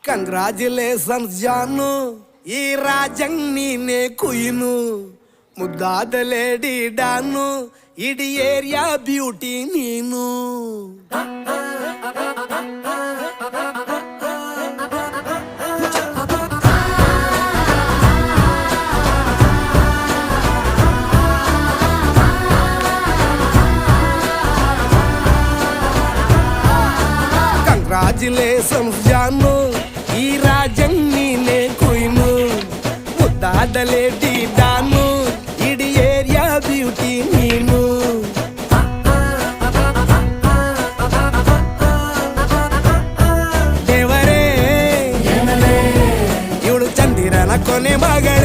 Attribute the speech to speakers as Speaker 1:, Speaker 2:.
Speaker 1: Congratulations ಜಾನು, ಈ ರಾಜಂಗ್ ನೀನೆ ಕುಯ್ನು, ಮುದ್ದಾದ ಲೇಡಿ ಡಾನು, ಇಡೀ ಏರಿಯಾ ಬ್ಯೂಟಿ ನೀನು. ಕಂಗ್ರಾಚುಲೇಷನ್ಸ್ ಜಾನು, ಈ ರಾಜಂಗ್ ನೀನೆ ಕುಯ್ನು, ಮುದ್ದಾದ ಲೇಡಿ ಡಾನು, ಇಡೀ ಏರಿಯಾ ಬ್ಯೂಟಿ ನೀನು. ದೇವರೇ ಇವಳು ಚಂದಿರನ ಕೊನೆ ಮಗಳೇ.